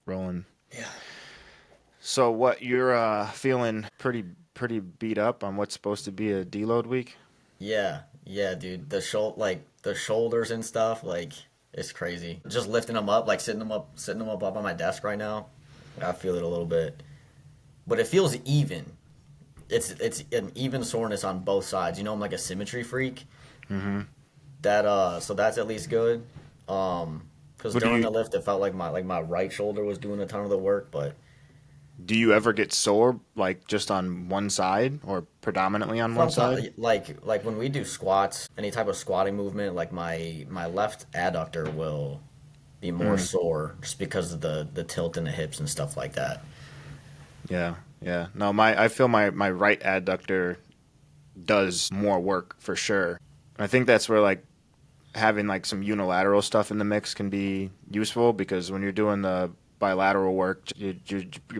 rolling. Yeah. So what you're feeling pretty beat up on what's supposed to be a deload week? Yeah. Yeah, dude. The shoulders and stuff, like it's crazy. Just lifting them up, like sitting them up on my desk right now. I feel it a little bit, but it feels even. It's an even soreness on both sides. You know, I'm like a symmetry freak. Mm-hmm. So that's at least good. Because But do during you the lift, it felt like my right shoulder was doing a ton of the work, but do you ever get sore like just on one side or predominantly on one side? sometimes like when we do squats, any type of squatting movement, like my left adductor will be more Mm, sore just because of the tilt in the hips and stuff like that. yeah, yeah. No, my I feel my right adductor does more work for sure. I think that's where like having like some unilateral stuff in the mix can be useful because when you're doing the bilateral work, you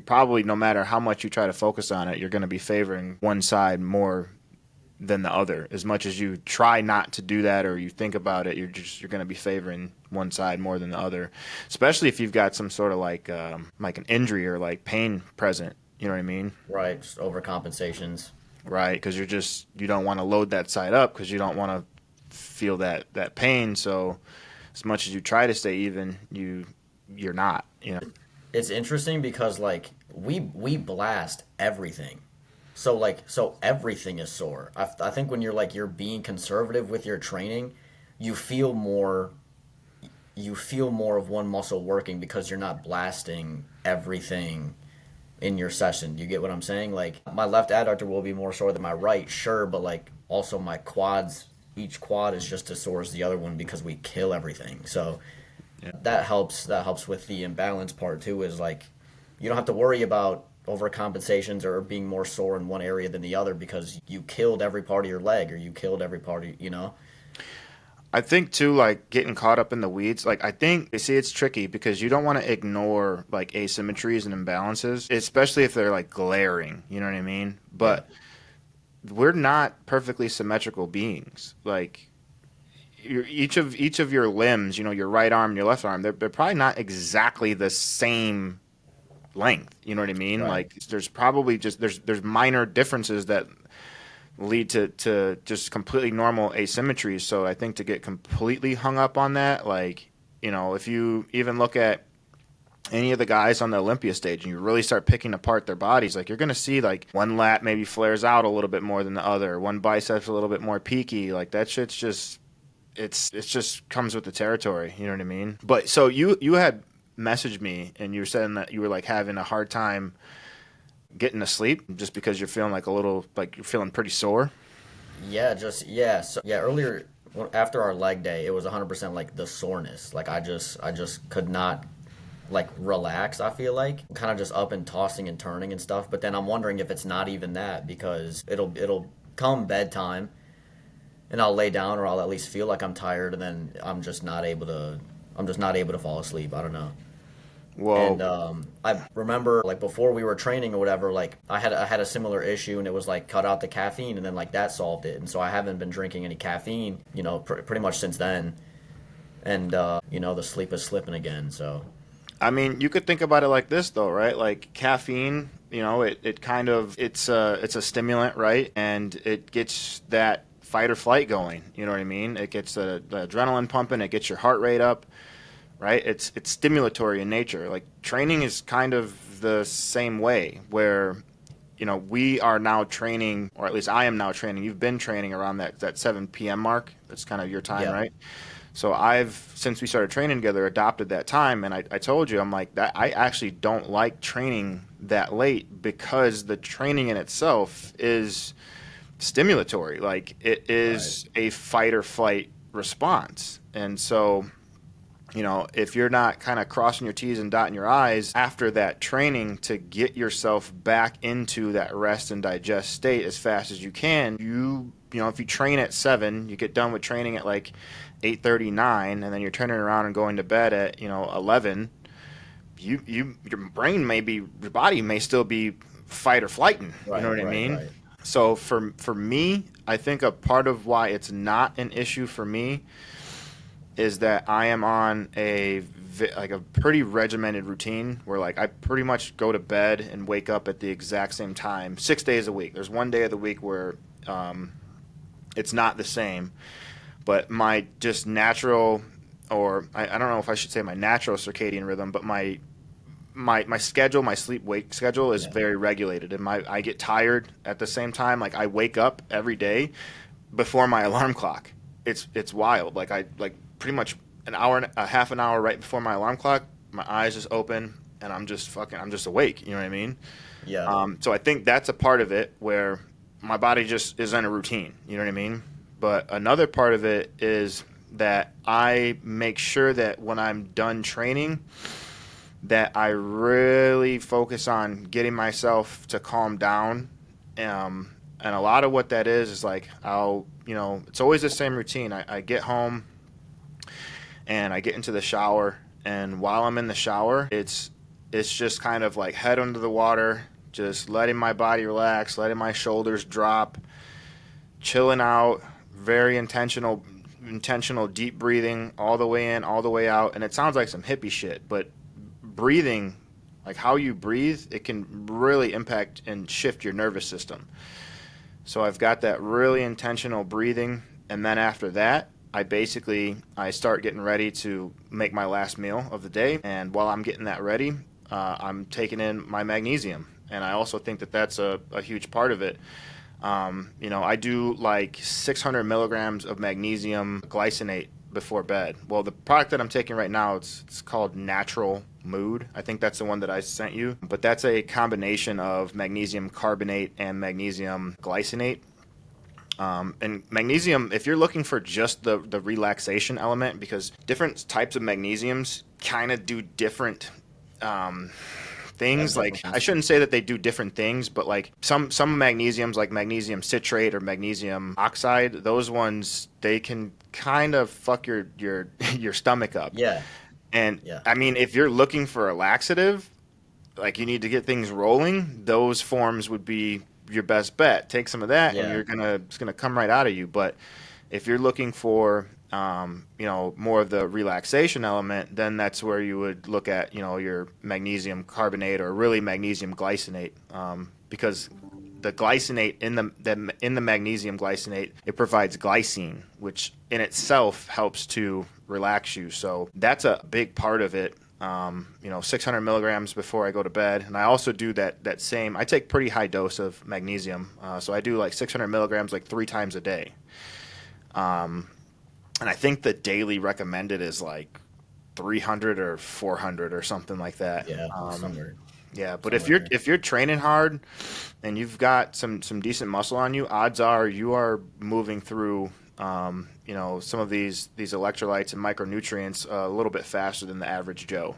probably, no matter how much you try to focus on it, you're going to be favoring one side more than the other. As much as you try not to do that or you think about it, you're going to be favoring one side more than the other, especially if you've got some sort of like an injury or like pain present. You know what I mean? Right, just overcompensations. Right? Because you don't want to load that side up because you don't want to feel that pain. So as much as you try to stay even, you're not. You know. It's interesting because like we blast everything. So everything is sore. I think when you're being conservative with your training, you feel more you feel more of one muscle working because you're not blasting everything in your session. You get what I'm saying? Like my left adductor will be more sore than my right, sure, but like also my quads, each quad is just as sore as the other one because we kill everything. So Yeah. that helps with the imbalance part too, is like you don't have to worry about overcompensations or being more sore in one area than the other because you killed every part of your leg or you killed every part of, you know. I think too, like getting caught up in the weeds. Like I think, you see, it's tricky because you don't want to ignore like asymmetries and imbalances, especially if they're like glaring. You know what I mean? Yeah. But we're not perfectly symmetrical beings. Like each of your limbs, you know, your right arm and your left arm, they're probably not exactly the same length. You know what I mean? Right. Like there's probably just there's minor differences that lead to just completely normal asymmetries. So I think to get completely hung up on that, like, you know, if you even look at any of the guys on the Olympia stage and you really start picking apart their bodies, like you're going to see like one lat maybe flares out a little bit more than the other, one bicep's a little bit more peaky. Like that shit's just it's just comes with the territory. You know what I mean? But so you had messaged me and you were saying that you were like having a hard time getting to sleep just because you're feeling like a little like you're feeling pretty sore. Yeah, earlier after our leg day, it was 100% like the soreness. Like I just could not like relax, I feel like. Kind of just up and tossing and turning and stuff, but then I'm wondering if it's not even that because it'll come bedtime and I'll lay down or I'll at least feel like I'm tired and then I'm just not able to fall asleep. I don't know. And Well, I remember like before we were training or whatever, like I had a similar issue and it was like cut out the caffeine and then like that solved it. And so I haven't been drinking any caffeine, pretty much since then. And the sleep is slipping again. So I mean, you could think about it like this though, right? Like caffeine, you know, it kind of it's a stimulant, right? And it gets that fight or flight going. You know what I mean? It gets the adrenaline pumping, it gets your heart rate up, right? It's stimulatory in nature. Like training is kind of the same way where you know, we are now training, or at least I am now training. You've been training around that 7 p.m. mark. That's kind of your time, yeah, right? So I've, since we started training together, adopted that time. And I told you, I'm like, that I actually don't like training that late because the training in itself is stimulatory. Like it right, is a fight or flight response. And so you know, if you're not kind of crossing your T's and dotting your I's after that training to get yourself back into that rest and digest state as fast as you can, you know, if you train at 7, you get done with training at like 8:39, and then you're turning around and going to bed at, you know, 11, your brain may be, your body may still be fight or flighting. You know right, what I right, mean? right. So for me, I think a part of why it's not an issue for me is that I am on a like a pretty regimented routine where like I pretty much go to bed and wake up at the exact same time 6 days a week. There's one day of the week where it's not the same, but my just natural, or I don't know if I should say my natural circadian rhythm, but my schedule, my sleep wake schedule is Yeah. very regulated, and my I get tired at the same time. Like I wake up every day before my alarm clock. It's wild. Like I like pretty much an hour and a half an hour right before my alarm clock, my eyes just open and I'm just awake. You know what I mean? Yeah. So I think that's a part of it where my body just is in a routine. You know what I mean? But another part of it is that I make sure that when I'm done training, that I really focus on getting myself to calm down. And a lot of what that is like it's always the same routine. I get home and I get into the shower, and while I'm in the shower, it's just kind of like head under the water, just letting my body relax, letting my shoulders drop, chilling out, very intentional deep breathing all the way in, all the way out. And it sounds like some hippie shit, but breathing, like how you breathe, it can really impact and shift your nervous system. So I've got that really intentional breathing, and then after that, I start getting ready to make my last meal of the day. And while I'm getting that ready, I'm taking in my magnesium, and I also think that that's a huge part of it. I do like 600 milligrams of magnesium glycinate before bed. Well, the product that I'm taking right now, it's called Natural Mood. I think that's the one that I sent you. But that's a combination of magnesium carbonate and magnesium glycinate. And magnesium, if you're looking for just the relaxation element, because different types of magnesiums kind of do different Have things. Like different I shouldn't principles. say that they do different things, but like some magnesiums, like magnesium citrate or magnesium oxide, those ones they can kind of fuck your your stomach up. Yeah. And Yeah. I mean, if you're looking for a laxative, like you need to get things rolling, those forms would be your best bet. Take some of that, and Yeah. it's gonna come right out of you. But if you're looking for more of the relaxation element, then that's where you would look at your magnesium carbonate or really magnesium glycinate, because the glycinate in the magnesium glycinate, it provides glycine, which in itself helps to relax you. So that's a big part of it. 600 milligrams before I go to bed, and I also do that same. I take pretty high dose of magnesium, so I do like 600 milligrams like 3 times a day. And I think the daily recommended is like 300 or 400 or something like that. Yeah. Somewhere. Yeah, but Somewhere there. if you're training hard and you've got some decent muscle on you, odds are you are moving through some of these electrolytes and micronutrients a little bit faster than the average Joe.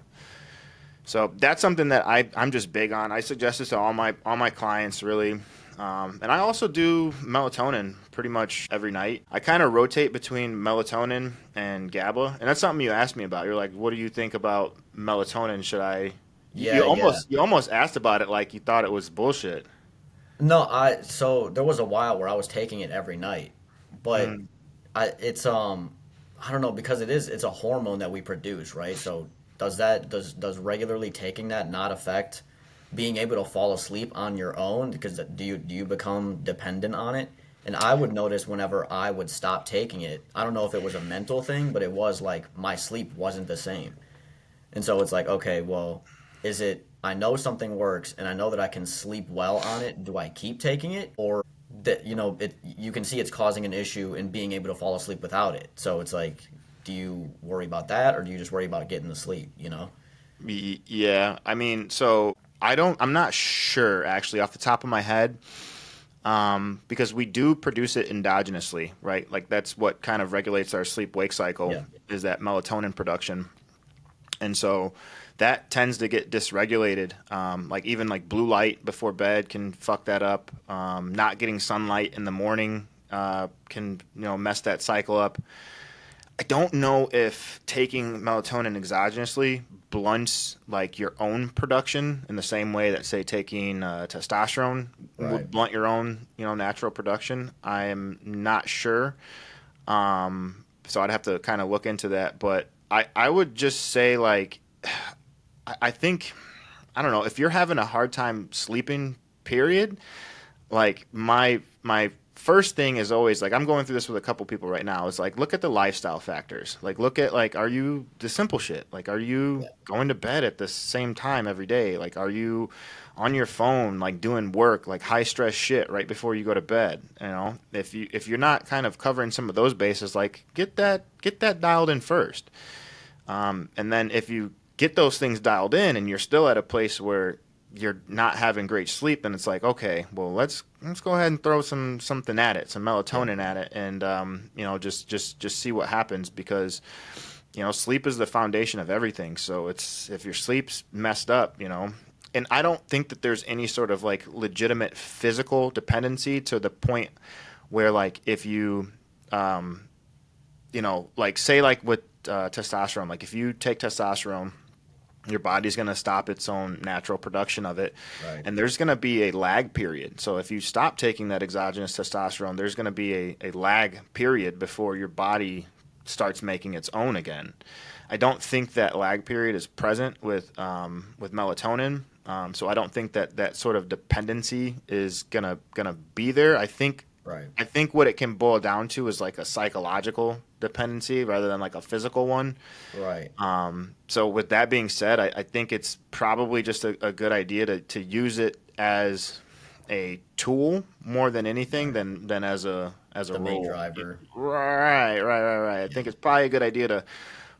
So that's something that I'm just big on. I suggest this to all my clients really. And I also do melatonin pretty much every night. I kind of rotate between melatonin and GABA, and that's something you asked me about. You're like, "What do you think about melatonin? Should I?" Yeah. Yeah. You almost asked about it like you thought it was bullshit. No, so there was a while where I was taking it every night, but Mm. it's I don't know, because it's a hormone that we produce, right? So does regularly taking that not affect being able to fall asleep on your own? Because do you become dependent on it? And I would notice whenever I would stop taking it, I don't know if it was a mental thing, but it was like my sleep wasn't the same. And so it's like, okay, well, is it, I know something works and I know that I can sleep well on it. Do I keep taking it? Or that, you can see it's causing an issue in being able to fall asleep without it. So it's like, do you worry about that or do you just worry about getting to sleep? Yeah, I mean, so I'm not sure actually off the top of my head, because we do produce it endogenously, right? Like that's what kind of regulates our sleep wake cycle Yeah. is that melatonin production. And so that tends to get dysregulated. Like even like blue light before bed can fuck that up. Not getting sunlight in the morning can mess that cycle up. I don't know if taking melatonin exogenously blunts like your own production in the same way that say taking testosterone Right. would blunt your own natural production. I am not sure. So I'd have to kind of look into that, but I would just say like I think I don't know if you're having a hard time sleeping, period. Like my first thing is always like I'm going through this with a couple people right now. It's like look at the lifestyle factors. Like look at like are you the simple shit? Like are you Yeah. going to bed at the same time every day? Like are you on your phone like doing work like high stress shit right before you go to bed? You know, if you're not kind of covering some of those bases, like get that dialed in first. And then if you get those things dialed in and you're still at a place where you're not having great sleep, then it's like, okay, well, let's go ahead and throw something at it, some Yeah. melatonin at it, and you know, just see what happens because you know, sleep is the foundation of everything. So it's if your sleep's messed up, you know, and I don't think that there's any sort of like legitimate physical dependency to the point where like if um, you know, like say like with testosterone, like if you take testosterone, your body's going to stop its own natural production of it, Right. and there's going to be a lag period. So if you stop taking that exogenous testosterone, there's going to be a lag period before your body starts making its own again. I don't think that lag period is present with melatonin. So I don't think that that sort of dependency is gonna be there. Right. I think what it can boil down to is like a psychological dependency rather than like a physical one. Right. So with that being said, I think it's probably just a good idea to use it as a tool more than anything Right. than as a The main rule. driver. Right. I think it's probably a good idea to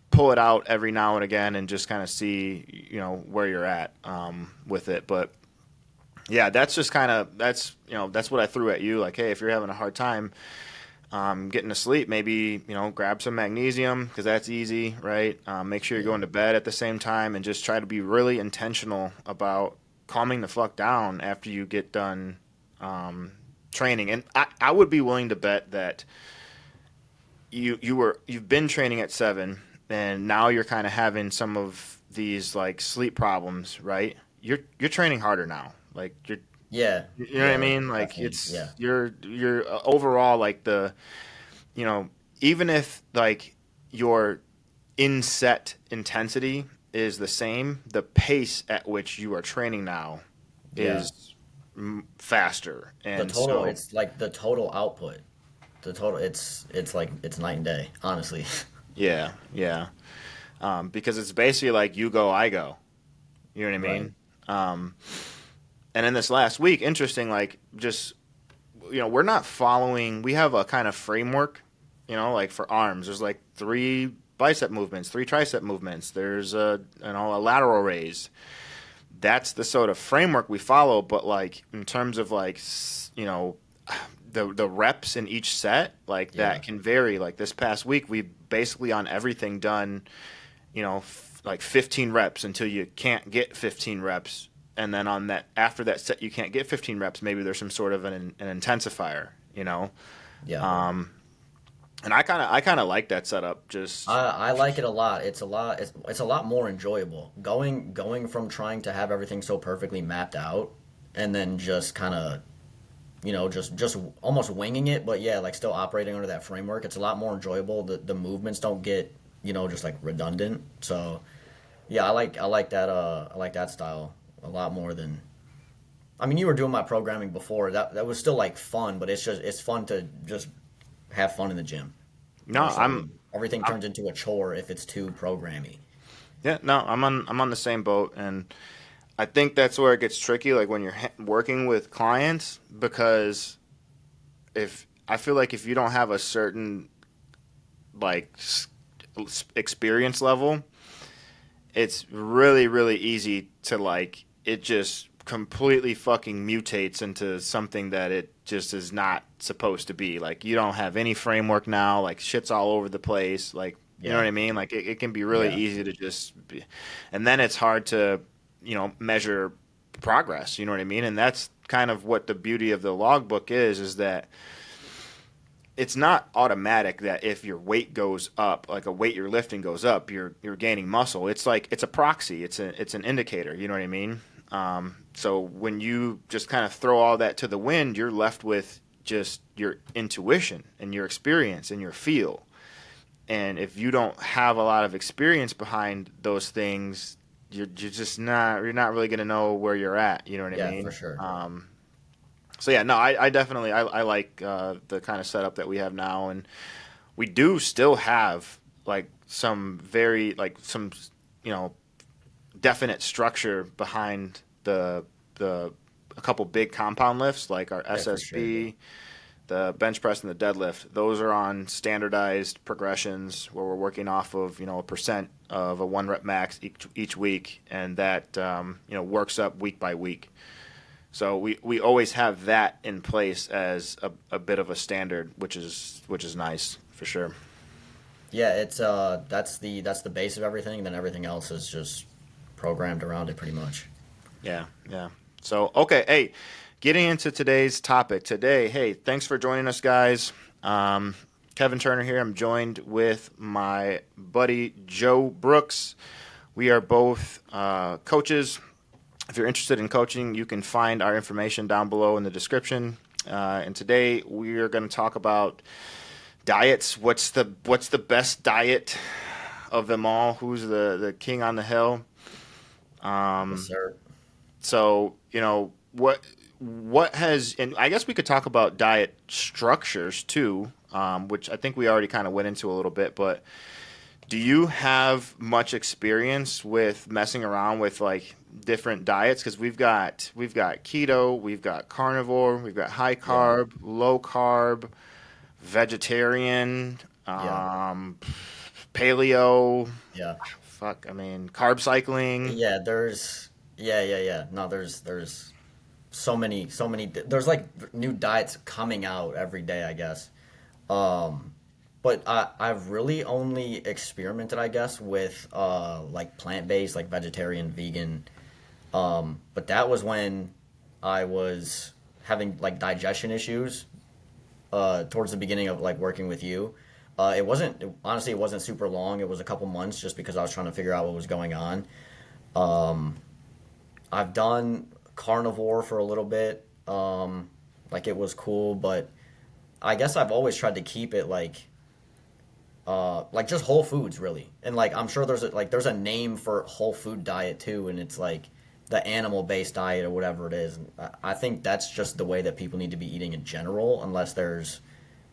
pull it out every now and again and just kind of see, you know, where you're at with it. But yeah, that's just kind of that's you know that's what I threw at you. Like, hey, if you're having a hard time getting to sleep, maybe you know grab some magnesium because that's easy, right? Make sure you're Yeah. going to bed at the same time, and just try to be really intentional about calming the fuck down after you get done um, training. And I would be willing to bet that you've been training at 7, and now you're kind of having some of these like sleep problems, right? You're training harder now, like Yeah. you know what I Yeah. Like mean? Like definitely. Yeah. you're overall like the you know, even if like your inset intensity is the same, the pace at which you are training now Yeah. is faster. The And total. so, It's like the total output. The total. It's like it's night and day. Honestly. yeah. Because it's basically like you go, I go. You know what I Right. mean? Um, and in this last week, interesting, like just, you know, we're not following, we have a kind of framework, you know, like for arms, there's like 3 bicep movements, 3 tricep movements, there's you know, a lateral raise. That's the sort of framework we follow, but like in terms of like you know the reps in each set, like Yeah. that can vary. Like this past week, we basically on everything done, you know, like 15 reps until you can't get 15 reps, and then on that after that set you can't get 15 reps, maybe there's some sort of an intensifier, you know. Yeah. Um, and I kind of like that setup. I like it a lot. It's a lot. It's a lot more enjoyable going from trying to have everything so perfectly mapped out, and then just kind of just almost winging it. But yeah, like still operating under that framework. It's a lot more enjoyable. The movements don't get just like redundant. So yeah, I like that style a lot more than. I mean, you were doing my programming before. That was still like fun, but it's fun to just have fun in the gym no, more so I'm than everything I'm turns into a chore if it's too programmy. yeah, no, I'm on the same boat, and I think that's where it gets tricky, like when you're working with clients, because if I feel like if you don't have a certain like experience level, it's really easy to like it just completely fucking mutates into something that it just is not supposed to be. Like you don't have any framework now, like shit's all over the place, like you know Yeah, what I mean? Like it can be really yeah, easy to just be, and then it's hard to, you know, measure progress, you know what I mean? And that's kind of what the beauty of the logbook is that it's not automatic that if your weight goes up, like a weight you're lifting goes up, you're gaining muscle. It's like it's a proxy. It's an indicator. You know what I mean? So when you just kind of throw all that to the wind, you're left with just your intuition and your experience and your feel. And if you don't have a lot of experience behind those things, you're not really going to know where you're at. You know what I Yeah, for mean? sure. So yeah, no, I definitely I like the kind of setup that we have now, and we do still have like some very like some you know definite structure behind the a couple big compound lifts like our Yeah, for sure. SSB, the bench press, and the deadlift. Those are on standardized progressions where we're working off of a percent of a 1 rep max each week, and that works up week by week. So we always have that in place as a bit of a standard, which is nice for sure. Yeah, it's that's the base of everything, and then everything else is just programmed around it pretty much. Yeah, yeah. So okay, hey, getting into today's topic today. Hey, thanks for joining us, guys. Um, Kevin Turner here. I'm joined with my buddy Joe Brooks. We are both coaches. If you're interested in coaching, you can find our information down below in the description. And today we are going to talk about diets. What's the best diet of them all? Who's the king on the hill? Yes, sir. So what has, and I guess we could talk about diet structures too, which I think we already kind of went into a little bit. But do you have much experience with messing around with like different diets? Because we've got keto, we've got carnivore, we've got high Yeah, carb, low carb, vegetarian, yeah, paleo. yeah, Fuck, I mean carb cycling. yeah. Yeah. No, there's so many. There's like new diets coming out every day, I guess. But I've really only experimented, I guess, with like plant-based, like vegetarian, vegan. But that was when I was having like digestion issues towards the beginning of like working with you. Honestly, it wasn't super long. It was a couple months just because I was trying to figure out what was going on. I've done carnivore for a little bit. Like it was cool, but I guess I've always tried to keep it like just whole foods really. And like I'm sure there's a name for whole food diet too, and it's like the animal based diet or whatever it is. And I think that's just the way that people need to be eating in general, unless there's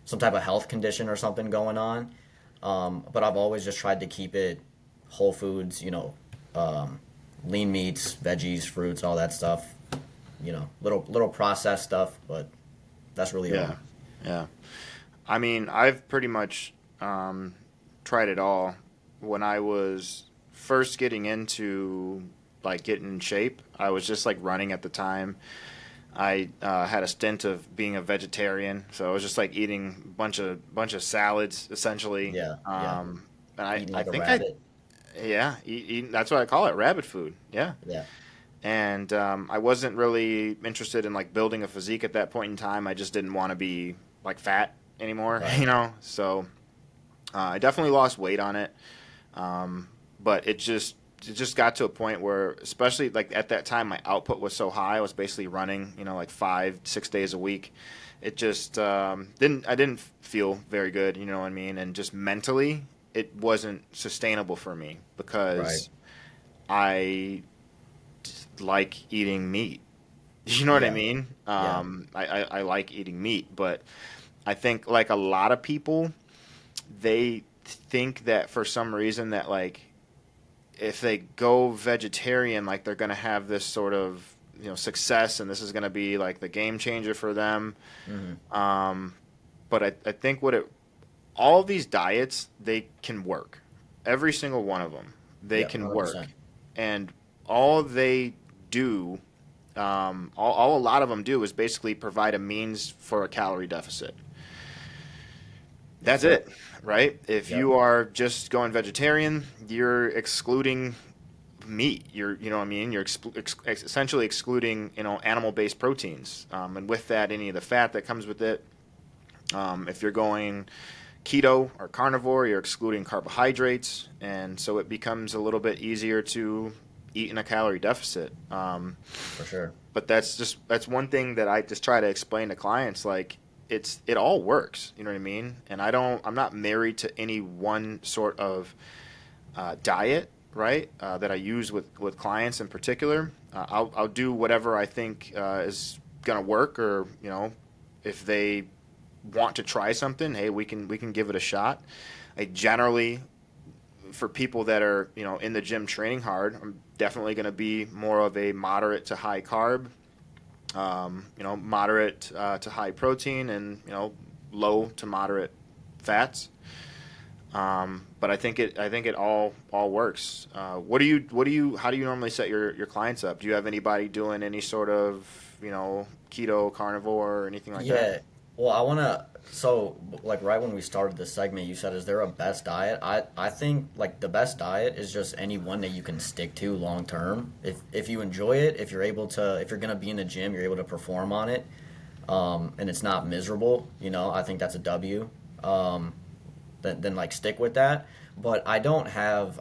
some type of health condition or something going on. But I've always just tried to keep it whole foods, lean meats, veggies, fruits, all that stuff. Little processed stuff, but that's really Yeah, all. yeah. I mean, I've pretty much tried it all. When I was first getting into like getting in shape, I was just like running at the time. I had a stint of being a vegetarian, so I was just like eating bunch of salads essentially. Yeah, yeah. And Eating I like a think I rabbit. yeah, that's what I call it, rabbit food. Yeah. Yeah, And I wasn't really interested in like building a physique at that point in time. I just didn't want to be like fat anymore, right. So I definitely lost weight on it, um, but it just got to a point where, especially like at that time, my output was so high. I was basically running, like 5, 6 days a week. It just didn't feel very good, you know what I mean, and just mentally, it wasn't sustainable for me Right. because I like eating meat. You know what I Yeah, mean? yeah. I like eating meat, but I think like a lot of people, they think that for some reason that like if they go vegetarian, like they're gonna have this sort of success, and this is gonna be like the game changer for them. Hmm. Um, but I think all of these diets they can work, every single one of them they Yeah, can work, 100%. and all they do all a lot of them do is basically provide a means for a calorie deficit. Yes, That's sir. it, right? If Yep. you are just going vegetarian, you're excluding meat. You know what I mean? You're essentially excluding, animal-based proteins, and with that, any of the fat that comes with it. If you're going keto or carnivore, you're excluding carbohydrates, and so it becomes a little bit easier to eat in a calorie deficit. For sure. But that's one thing that I just try to explain to clients. Like, it all works. You know what I mean? And I'm not married to any one sort of diet, right? That I use with clients in particular. I'll do whatever I think is gonna work, or if they want to try something, hey, we can give it a shot. I generally, for people that are in the gym training hard, I'm definitely going to be more of a moderate to high carb, moderate to high protein, and low to moderate fats. But I think it all works. How do you normally set your clients up? Do you have anybody doing any sort of keto, carnivore, or anything like that? Yeah. Well, I want to. So, like, right when we started this segment, you said, "Is there a best diet?" I think like the best diet is just any one that you can stick to long term. If you enjoy it, if you're gonna be in the gym, you're able to perform on it, and it's not miserable. I think that's a W. Then like stick with that. But I don't have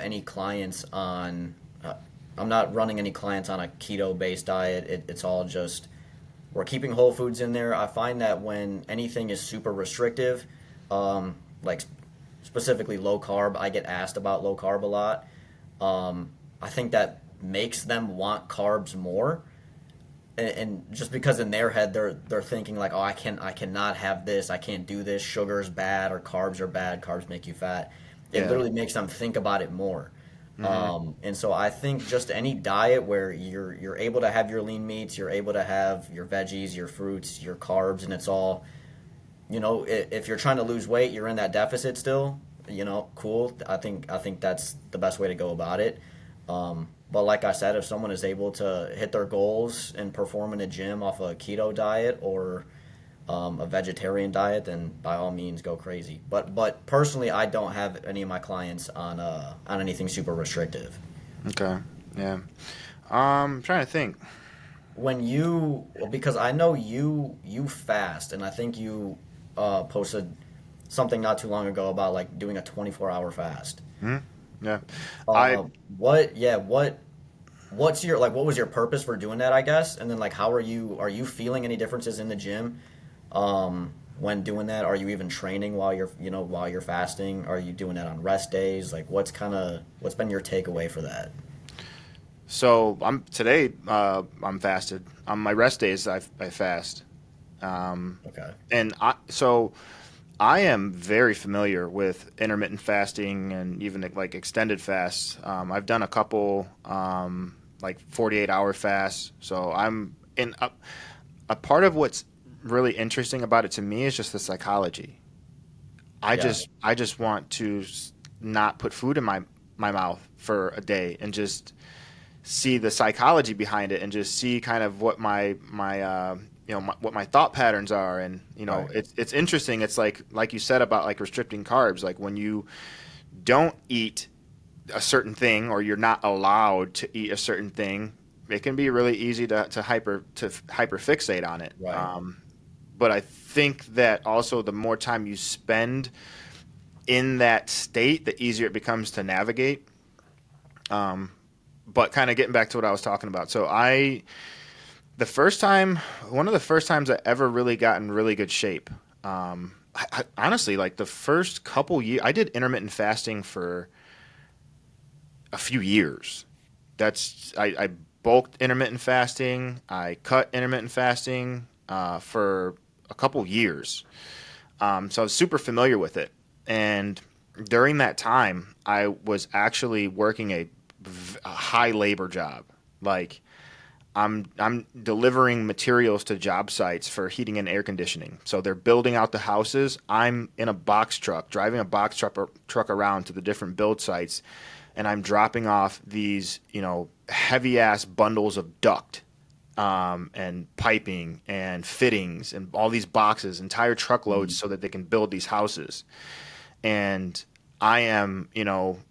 any clients on. I'm not running any clients on a keto based diet. It's all just we're keeping whole foods in there. I find that when anything is super restrictive, like specifically low carb, I get asked about low carb a lot. I think that makes them want carbs more, and just because in their head they're thinking like, oh, I cannot have this, I can't do this, sugar's bad or carbs are bad, carbs make you fat. It Yeah. literally makes them think about it more. Hmm. And so I think just any diet where you're able to have your lean meats, you're able to have your veggies, your fruits, your carbs, and it's all, if you're trying to lose weight, you're in that deficit still, cool. I think that's the best way to go about it. But like I said, if someone is able to hit their goals and perform in a gym off a keto diet or a vegetarian diet, then by all means go crazy. But personally, I don't have any of my clients on anything super restrictive. Okay. Yeah. Trying to think. Because I know you fast, and I think you posted something not too long ago about like doing a 24-hour fast. Hmm. Yeah. I What? Yeah. What's your like? What was your purpose for doing that? I guess, and then like, how are you feeling any differences in the gym? When doing that, are you even training while you're fasting? Are you doing that on rest days? Like, what's been your takeaway for that? So I'm today. I'm fasted. On my rest days, I fast. Um, Okay. and I am very familiar with intermittent fasting and even like extended fasts. I've done a couple like 48-hour fasts. So I'm in a part of what's really interesting about it to me is just the psychology. Yeah. I just want to not put food in my mouth for a day and just see the psychology behind it and just see kind of what what my thought patterns are. And Right. it's interesting. It's like you said about like restricting carbs, like when you don't eat a certain thing or you're not allowed to eat a certain thing, it can be really easy to hyper fixate on it. Right. But I think that also the more time you spend in that state, the easier it becomes to navigate. Um, but kind of getting back to what I was talking about. So the first time, one of the first times I ever really got in really good shape. Honestly, like the first couple years, I did intermittent fasting for a few years. I bulked intermittent fasting. I cut intermittent fasting for a couple years. So I was super familiar with it. And during that time, I was actually working a high labor job. Like I'm delivering materials to job sites for heating and air conditioning. So they're building out the houses. I'm in a box truck, driving a box truck around to the different build sites, and I'm dropping off these, heavy ass bundles of duct and piping and fittings and all these boxes, entire truckloads, Mm. so that they can build these houses. And I am,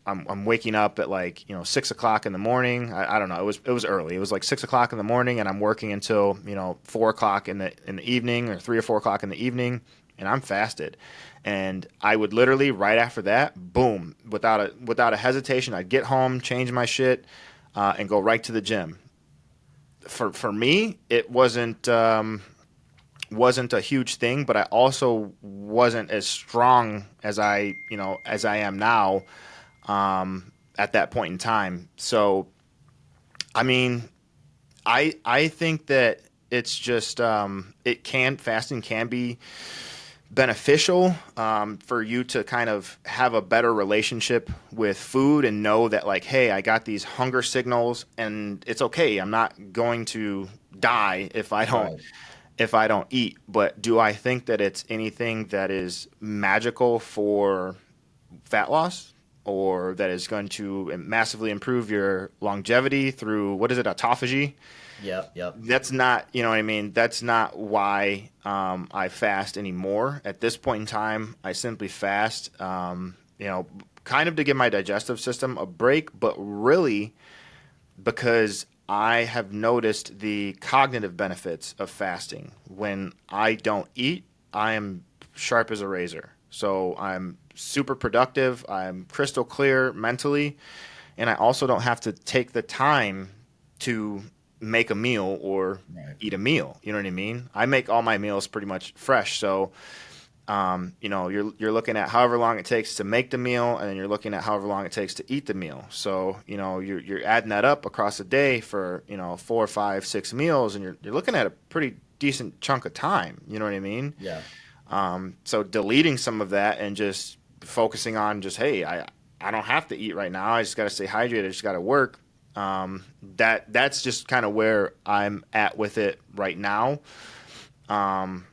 I'm waking up at like 6 o'clock in the morning. I don't know. It was early. It was like 6 o'clock in the morning, and I'm working until 4 o'clock in the evening, or 3 or 4 o'clock in the evening, and I'm fasted. And I would literally right after that, boom, without a hesitation, I'd get home, change my shit, and go right to the gym. For me, it wasn't. wasn't a huge thing, but I also wasn't as strong as I am now, at that point in time. So, I mean, I think that it's just, fasting can be beneficial, for you to kind of have a better relationship with food and know that, like, hey, I got these hunger signals and it's okay. I'm not going to die Right. if I don't eat. But do I think that it's anything that is magical for fat loss, or that is going to massively improve your longevity through, what is it, autophagy? Yep. Yep. That's not, you know what I mean? That's not why, I fast anymore. At this point in time, I simply fast, kind of to give my digestive system a break, but really because I have noticed the cognitive benefits of fasting. When I don't eat, I am sharp as a razor. So I'm super productive, I'm crystal clear mentally, and I also don't have to take the time to make a meal or Right. eat a meal. You know what I mean? I make all my meals pretty much fresh. So, you're looking at however long it takes to make the meal, and then you're looking at however long it takes to eat the meal. So, you're adding that up across a day for, 4, 5, 6 meals, and you're looking at a pretty decent chunk of time. You know what I mean? Yeah. So deleting some of that and just focusing on just, hey, I don't have to eat right now. I just got to stay hydrated. I just got to work. That's just kind of where I'm at with it right now. Um,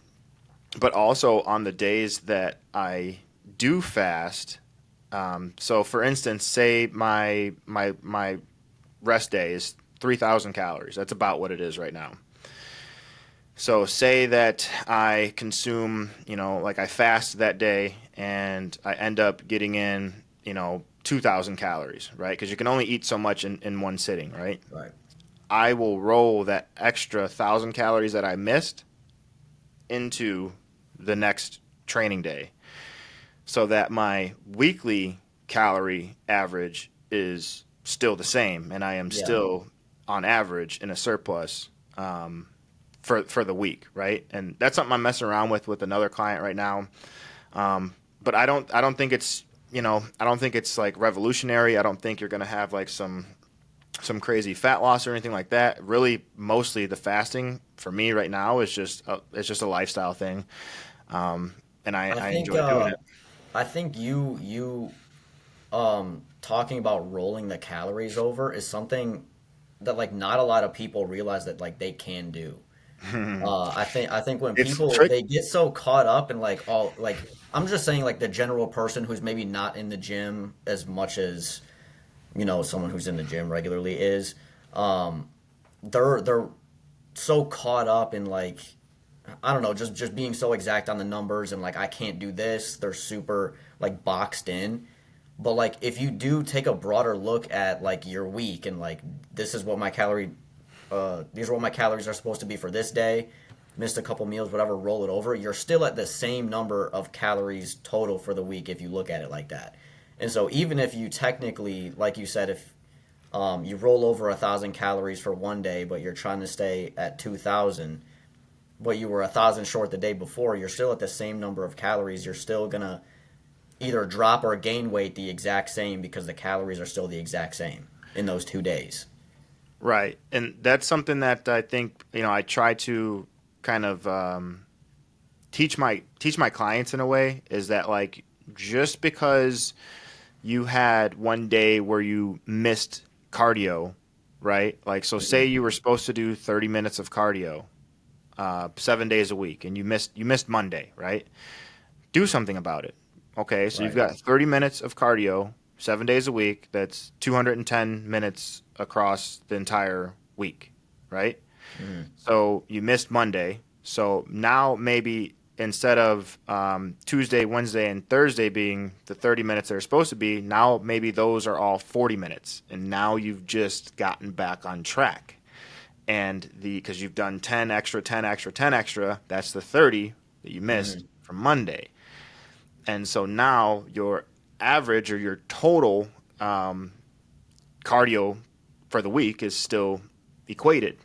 but also on the days that I do fast. So for instance, say my rest day is 3,000 calories. That's about what it is right now. So say that I consume, like I fast that day and I end up getting in, 2,000 calories, right? Because you can only eat so much in one sitting, right? Right. I will roll that extra 1,000 calories that I missed into the next training day so that my weekly calorie average is still the same and I am Yeah. still on average in a surplus, for the week, right? And that's something I'm messing around with another client right now. But I don't think it's, I don't think it's like revolutionary. I don't think you're gonna have like some crazy fat loss or anything like that. Really, mostly the fasting for me right now is just a lifestyle thing, and I, I I think enjoy doing it. I think you talking about rolling the calories over is something that like not a lot of people realize that like they can do. I think when It's people trick. they get so caught up in like all like I'm just saying like the general person who's maybe not in the gym as much as someone who's in the gym regularly is, um, they're so caught up in like I don't know, just being so exact on the numbers and like I can't do this. They're super like boxed in. But like if you do take a broader look at like your week and like this is what my calorie these are what my calories are supposed to be for this day, missed a couple meals, whatever, roll it over, you're still at the same number of calories total for the week if you look at it like that. And so even if you technically, like you said, if you roll over 1,000 calories for one day, but you're trying to stay at 2,000, but you were 1,000 short the day before, you're still at the same number of calories. You're still gonna either drop or gain weight the exact same because the calories are still the exact same in those 2 days. Right, and that's something that I think, I try to kind of, teach my clients in a way, is that, like, just because you had one day where you missed cardio, right? Like, so say you were supposed to do 30 minutes of cardio, 7 days a week, and you missed Monday, right? Do something about it. Okay, so you've Right. got 30 minutes of cardio, 7 days a week. That's 210 minutes across the entire week, right? Hmm. So you missed Monday. So now maybe instead of, Tuesday, Wednesday, and Thursday being the 30 minutes they're supposed to be, now maybe those are all 40 minutes. And now you've just gotten back on track. And because you've done 10 extra, 10 extra, 10 extra, that's the 30 that you missed Hmm. from Monday. And so now your average or your total, cardio for the week is still equated.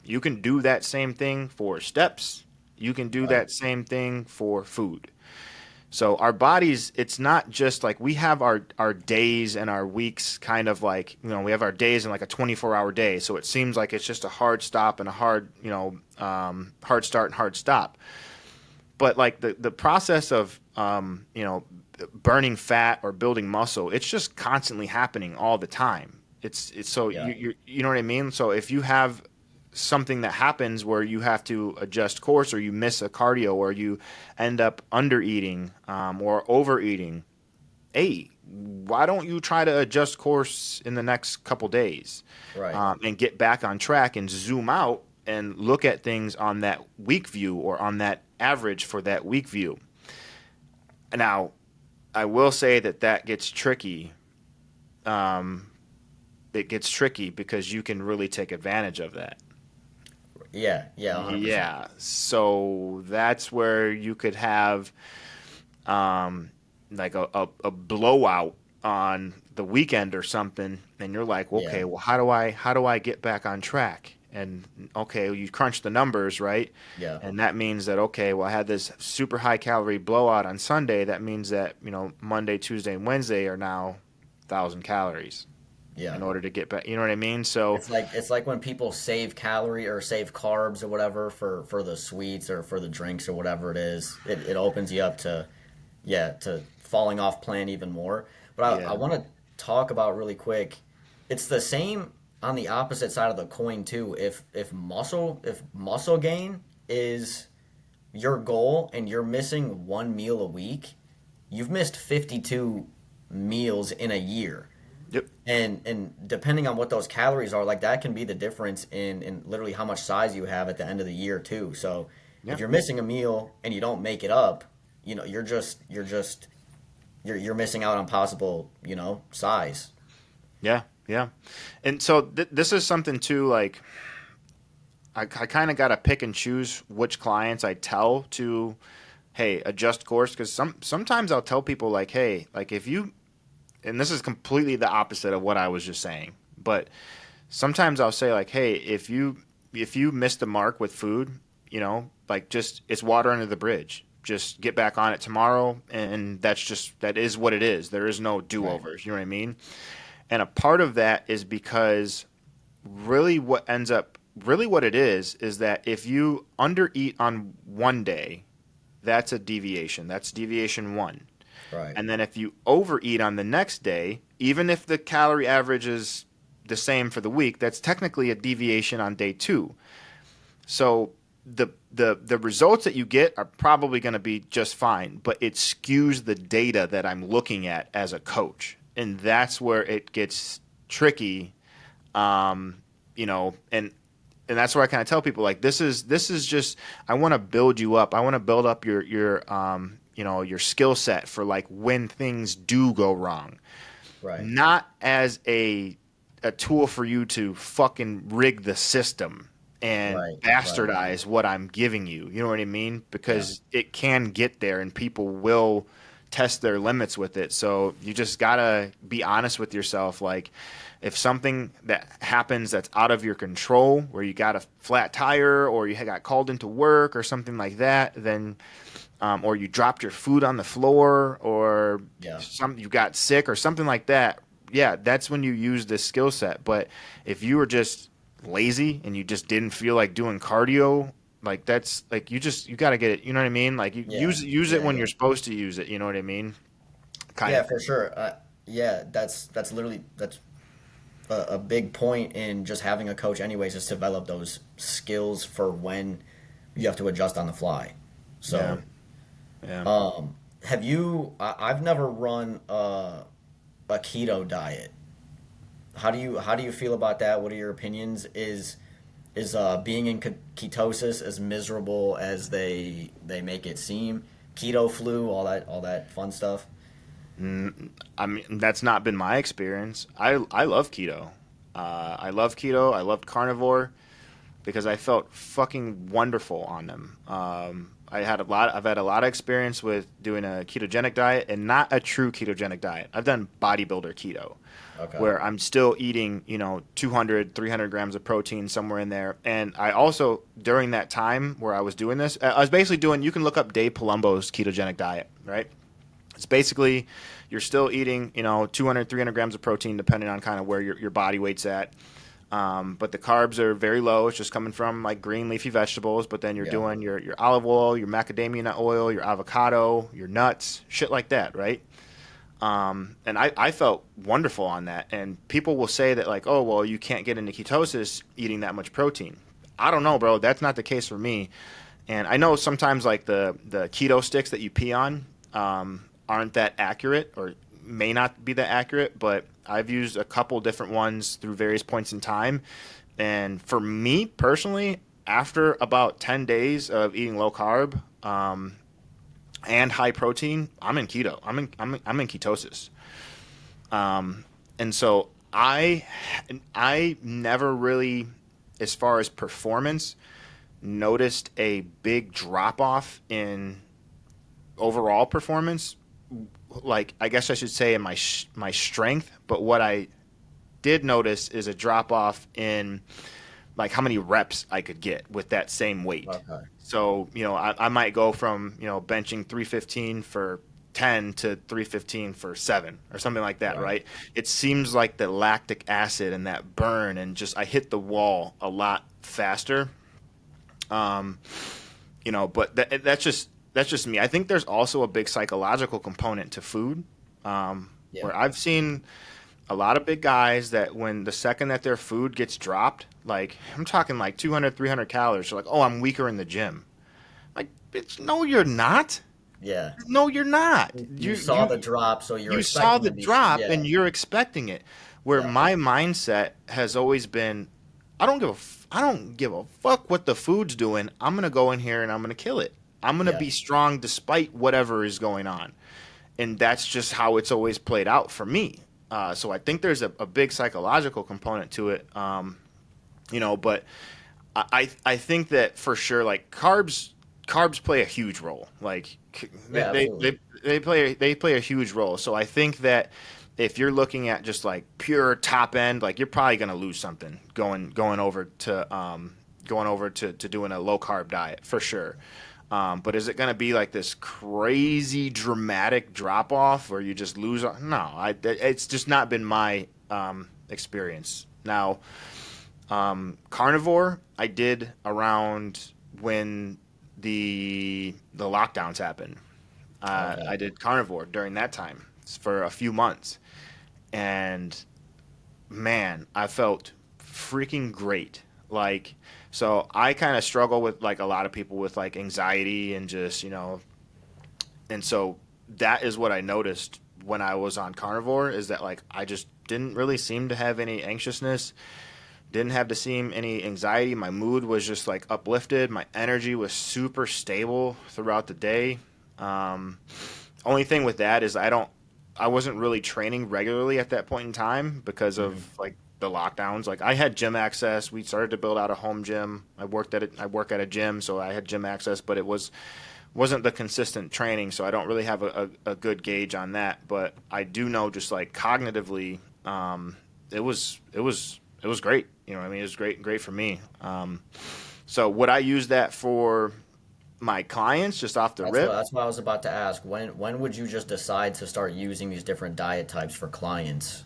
You can do that same thing for steps. you can do Right. that same thing for food. So our bodies, it's not just like we have our days and our weeks kind of like, we have our days in like a 24-hour day. So it seems like it's just a hard stop and a hard, hard start and hard stop. But like the process of, burning fat or building muscle, it's just constantly happening all the time. It's so Yeah. you know what I mean? So if you have something that happens where you have to adjust course or you miss a cardio or you end up under eating or overeating, hey, why don't you try to adjust course in the next couple days Right. and get back on track and zoom out and look at things on that week view or on that average for that week view. Now, I will say that gets tricky. It gets tricky because you can really take advantage of that. Yeah. Yeah. 100%. Yeah, so that's where you could have like a blowout on the weekend or something, and you're like, Yeah. okay, well, how do I get back on track? And okay, you crunch the numbers, right? Yeah. And that means that okay, well, I had this super high calorie blowout on Sunday. That means that Monday, Tuesday, and Wednesday are now 1,000 calories Yeah. in order to get back. You know what I mean? So It's like when people save calorie or save carbs or whatever for the sweets or for the drinks or whatever it is. It opens you up to to falling off plan even more. But I yeah, want to talk about really quick. It's the same on the opposite side of the coin too. If muscle gain is your goal and you're missing one meal a week, you've missed 52 meals in a year. yep, And depending on what those calories are, like that can be the difference in literally how much size you have at the end of the year too. So if yeah. you're missing a meal and you don't make it up, you're missing out on possible, size. Yeah, yeah. And so this is something too, like I kind of got to pick and choose which clients I tell to, hey, adjust course. Because sometimes I'll tell people, like, hey, like if you, and this is completely the opposite of what I was just saying, but sometimes I'll say, like, hey, if you miss the mark with food, like just it's water under the bridge. Just get back on it tomorrow, and that is what it is. There is no do Right. overs. You know what I mean? And a part of that is because really what it is that if you undereat on one day, that's a deviation. That's deviation one. Right. And then if you overeat on the next day, even if the calorie average is the same for the week, that's technically a deviation on day two. So the results that you get are probably going to be just fine, but it skews the data that I'm looking at as a coach, and that's where it gets tricky. Um, and that's where I kind of tell people like this is just I want to build you up. I want to build up your skill set for like when things do go wrong, Right. not as a tool for you to fucking rig the system and Right. Right. bastardize what I'm giving you. You know what I mean? Yeah. Because it can get there and people will test their limits with it. So you just got to be honest with yourself. Like if something that happens that's out of your control, where you got a flat tire or you got called into work or something like that, then or you dropped your food on the floor or Yeah. you got sick or something like that, yeah, that's when you use this skill set. But if you were just lazy and you just didn't feel like doing cardio, like that's like you got to get it. You know what I mean? Like you Yeah. use it Yeah. when Yeah. you're supposed to use it. You know what I mean? Kind Yeah, of for thing. sure. Yeah, that's literally that's a big point in just having a coach anyways is to develop those skills for when you have to adjust on the fly. Yeah, So, yeah. have you I've never run a keto diet. How do you feel about that? What are your opinions? Is being in ketosis as miserable as they make it seem? Keto flu, all that fun stuff. I mean, that's not been my experience. I love keto. I love keto. I loved carnivore because I felt fucking wonderful on them. I've had a lot of experience with doing a ketogenic diet and not a true ketogenic diet. I've done bodybuilder keto, Okay. where I'm still eating, 200, 300 grams of protein somewhere in there. And I also, during that time where I was doing this, I was basically doing, you can look up Dave Palumbo's ketogenic diet, right? It's basically you're still eating, 200, 300 grams of protein, depending on kind of where your body weight's at. But the carbs are very low. It's just coming from like green leafy vegetables. But then you're Yeah. doing your olive oil, your macadamia nut oil, your avocado, your nuts, shit like that, right? And I felt wonderful on that. And people will say that like, oh, well, you can't get into ketosis eating that much protein. I don't know, bro. That's not the case for me. And I know sometimes like the keto sticks that you pee on aren't that accurate or may not be that accurate, but I've used a couple different ones through various points in time. And for me personally, after about 10 days of eating low carb, and high protein, I'm in keto. I'm in ketosis. And so I never really, as far as performance, noticed a big drop off in overall performance. Like I guess I should say in my strength, but what I did notice is a drop off in like how many reps I could get with that same weight. Okay. So, I might go from, benching 315 for 10 to 315 for 7 or something like that, Right. right? It seems like the lactic acid and that burn and just I hit the wall a lot faster. Um, but that's just me. I think there's also a big psychological component to food, Yeah. where I've seen a lot of big guys that when the second that their food gets dropped, like I'm talking like 200, 300 calories, they're like, oh, I'm weaker in the gym. Like, bitch, no, you're not. Yeah. No, you're not. You saw the drop, so you're You saw expecting the to be. drop Yeah. and you're expecting it. Where Yeah. my mindset has always been, I don't give a fuck what the food's doing. I'm gonna go in here and I'm gonna kill it. I'm gonna Yeah. be strong despite whatever is going on, and that's just how it's always played out for me. So I think there's a big psychological component to it. But I think that for sure, like carbs play a huge role. Like Yeah. Absolutely. they play a huge role. So I think that if you're looking at just like pure top end, like you're probably gonna lose something going over to doing a low carb diet for sure. But is it going to be like this crazy dramatic drop off where you just lose? No, it's just not been my experience. Now, carnivore, I did around when the lockdowns happened. Okay. I did carnivore during that time for a few months, and man, I felt freaking great. Like, so I kind of struggle with like a lot of people with like anxiety and just, and so that is what I noticed when I was on carnivore is that like I just didn't really seem to have any anxiousness, didn't have to seem any anxiety. My mood was just like uplifted. My energy was super stable throughout the day. Um, Only thing with that is I wasn't really training regularly at that point in time because of Hmm. like the lockdowns. Like I had gym access. We started to build out a home gym. I worked at it. I work at a gym, so I had gym access, but it wasn't the consistent training, so I don't really have a good gauge on that. But I do know just like cognitively, it was great. You know what I mean? It was great for me. So would I use that for my clients just off the rip? That's what I was about to ask. When would you just decide to start using these different diet types for clients?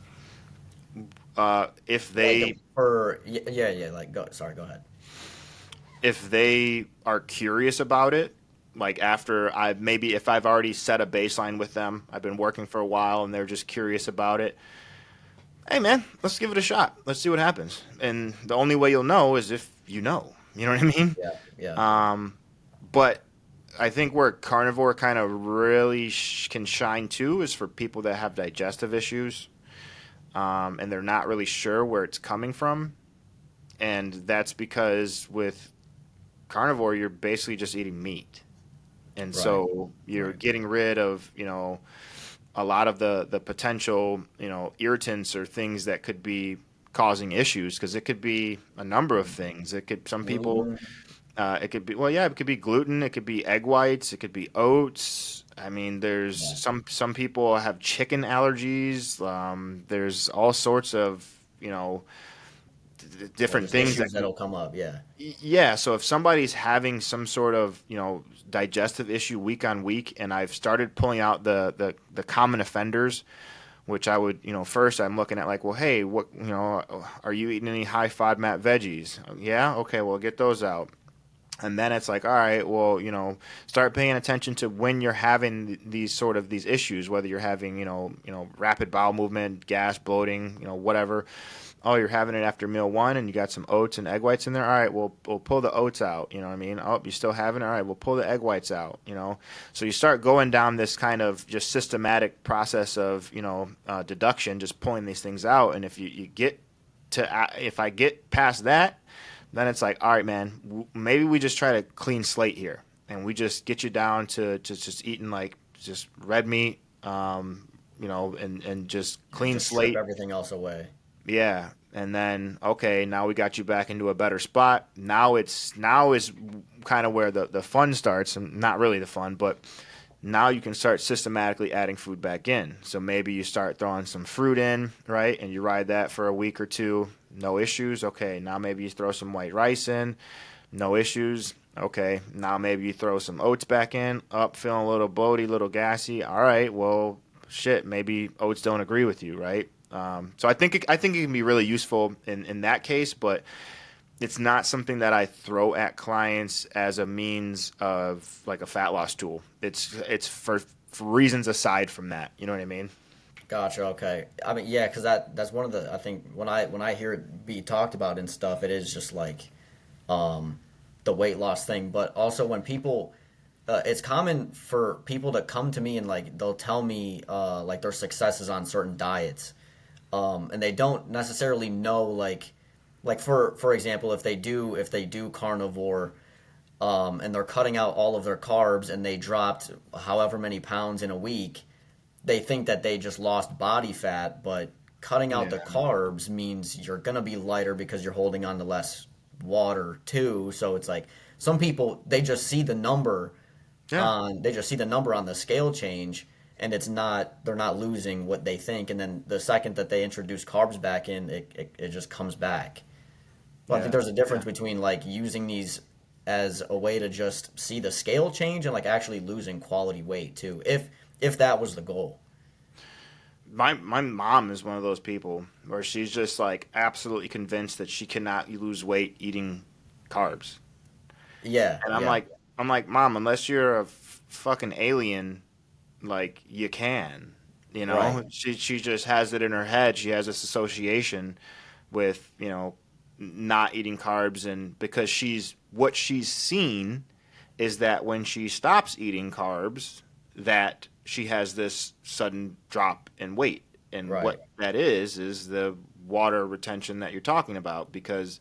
If Like they yeah. Like go. Sorry. Go ahead. if they are curious about it, like after I maybe if I've already set a baseline with them, I've been working for a while and they're just curious about it. Hey man, let's give it a shot. Let's see what happens. And the only way you'll know is if you know. You know what I mean? Yeah. Yeah. Um, but I think where carnivore kind of really can shine too is for people that have digestive issues, and they're not really sure where it's coming from. And that's because with carnivore, you're basically just eating meat. And Right. so you're Right. getting rid of, a lot of the potential, irritants or things that could be causing issues because it could be a number of things. It could some people Gluten. It could be, well, yeah, it could be gluten, it could be egg whites, it could be oats. I mean, there's Yeah. some people have chicken allergies. There's all sorts of, Yeah, different just things issues that that'll come up. Yeah. yeah, so if somebody's having some sort of, digestive issue week on week, and I've started pulling out the common offenders, which I would, first I'm looking at like, well, hey, what, are you eating any high FODMAP veggies? Yeah, okay, well, get those out. And then it's like, all right, well, start paying attention to when you're having these issues, whether you're having, rapid bowel movement, gas, bloating, whatever. Oh, you're having it after meal one, and you got some oats and egg whites in there. All right, we'll pull the oats out. You know what I mean? Oh, you still having it? All right, we'll pull the egg whites out. So you start going down this kind of just systematic process of deduction, just pulling these things out. And if you get if I get past that, then it's like, all right, man, maybe we just try to clean slate here, and we just get you down to just eating like just red meat, and just And clean just strip slate. everything else away. Yeah, and then okay, now we got you back into a better spot. Now is kind of where the fun starts, and not really the fun, but now you can start systematically adding food back in. So maybe you start throwing some fruit in, right? And you ride that for a week or two, no issues. Okay, now maybe you throw some white rice in, no issues. Okay, now maybe you throw some oats back in, up feeling a little bloaty, a little gassy. All right, well, shit, maybe oats don't agree with you, right? So I think it can be really useful in that case, but it's not something that I throw at clients as a means of like a fat loss tool. It's for reasons aside from that. You know what I mean? Gotcha. Okay. I mean, yeah, because that's one of the I think when I hear it be talked about and stuff, it is just like um, the weight loss thing. But also when people, it's common for people to come to me and like they'll tell me like their successes on certain diets, and they don't necessarily know like for example, if they do carnivore, and they're cutting out all of their carbs and they dropped however many pounds in a week, they think that they just lost body fat, but cutting out Yeah. the carbs means you're going to be lighter because you're holding on to less water too. So it's like some people they just see the number Yeah. on the scale change, and it's not they're not losing what they think, and then the second that they introduce carbs back in, it just comes back. But I think Yeah. there's a Yeah. difference between like using these as a way to just see the scale change and like actually losing quality weight too, if that was the goal. My mom is one of those people where she's just like absolutely convinced that she cannot lose weight eating carbs. Yeah, And yeah, I'm like, Mom, unless you're a fucking alien, like you can. right. She just has it in her head. She has this association with not eating carbs, and because she's seen is that when she stops eating carbs, that she has this sudden drop in weight, and Right. what that is the water retention that you're talking about, because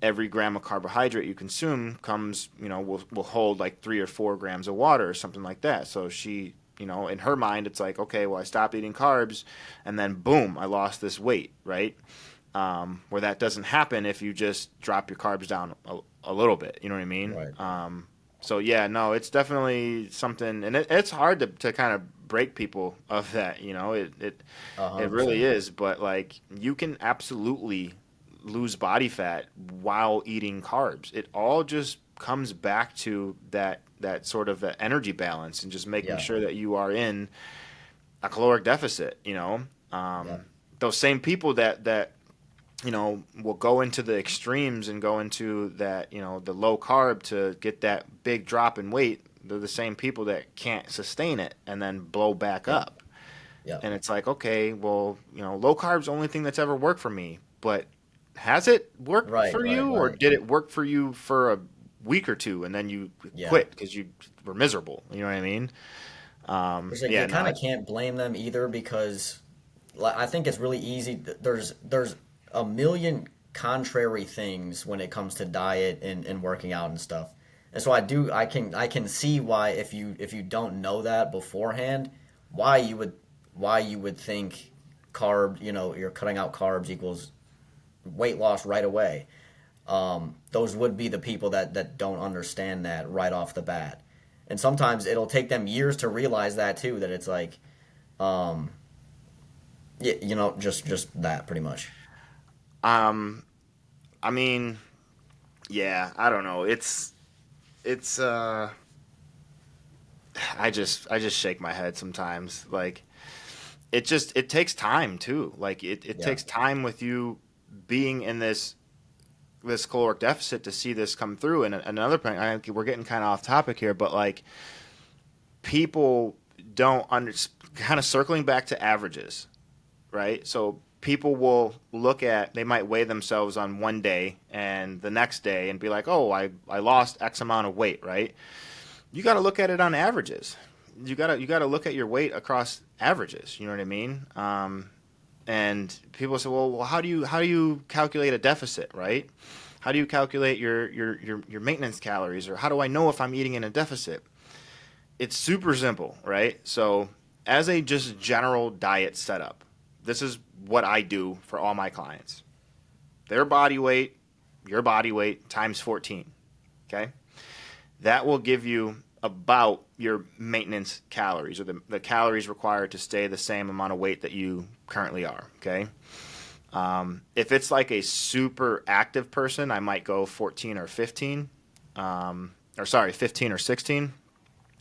every gram of carbohydrate you consume comes, will hold like 3 or 4 grams of water or something like that. So she, in her mind, it's like, okay, well, I stopped eating carbs, and then boom, I lost this weight, right? Where that doesn't happen if you just drop your carbs down a little bit. You know what I mean? Right. So yeah, no, it's definitely something, and it's hard to kind of break people of that. A It hundred really percent. is. But like, you can absolutely lose body fat while eating carbs. It all just comes back to that sort of energy balance, and just making Yeah. sure that you are in a caloric deficit. Yeah. Those same people that will go into the extremes and go into that, the low carb to get that big drop in weight. They're the same people that can't sustain it and then blow back Yeah. up. Yeah. And it's like, okay, well, low carb's the only thing that's ever worked for me. But has it worked Right. for Right. you, or Right. did it work for you for a week or two and then you Yeah. quit because you were miserable? You know what I mean? It's like Yeah, you no, kind of can't blame them either because like, I think it's really easy. There's a million contrary things when it comes to diet and working out and stuff. And so I can see why if you don't know that beforehand, why you would think you're cutting out carbs equals weight loss right away. those would be the people that don't understand that right off the bat. And sometimes it'll take them years to realize that too, that it's like, um, just that pretty much. Um, I mean, yeah, I don't know. It's I just shake my head sometimes. Like it takes time too. Like it Yeah. takes time with you being in this caloric deficit to see this come through. And another point, we're getting kind of off topic here, but like people don't under kind of circling back to averages, right? So people will they might weigh themselves on one day and the next day and be like, oh, I lost X amount of weight, right? You got to look at it on averages. You got to look at your weight across averages. You know what I mean? And people say, well, how do you calculate a deficit, right? How do you calculate your maintenance calories, or how do I know if I'm eating in a deficit? It's super simple, right? So, as a just general diet setup, this is what I do for all my clients. Their body weight, your body weight times 14. Okay? That will give you about your maintenance calories, or the calories required to stay the same amount of weight that you currently are. Okay. If it's like a super active person, I might go 14 or 15, or sorry, 15 or 16.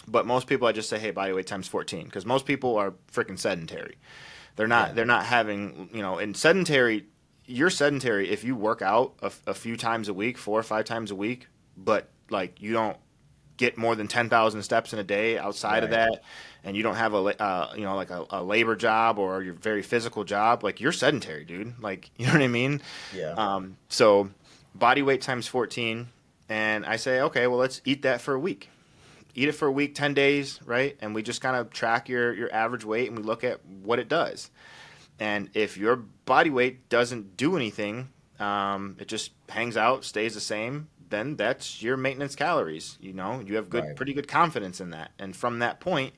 But most people, I just say, hey, body weight times 14, because most people are freaking sedentary. They're not. Yeah. They're not having, in sedentary. You're sedentary if you work out a few times a week, 4 or 5 times a week, but like you don't get more than 10,000 steps in a day outside of Right. that, and you don't have like a labor job or your very physical job, like you're sedentary, dude. Like, you know what I mean? Yeah. So body weight times 14, and I say, okay, well, let's eat that for a week. Eat it for a week, 10 days, right? And we just kind of track your average weight and we look at what it does. And if your body weight doesn't do anything, it just hangs out, stays the same, then that's your maintenance calories. You have Right. pretty good confidence in that. And from that point,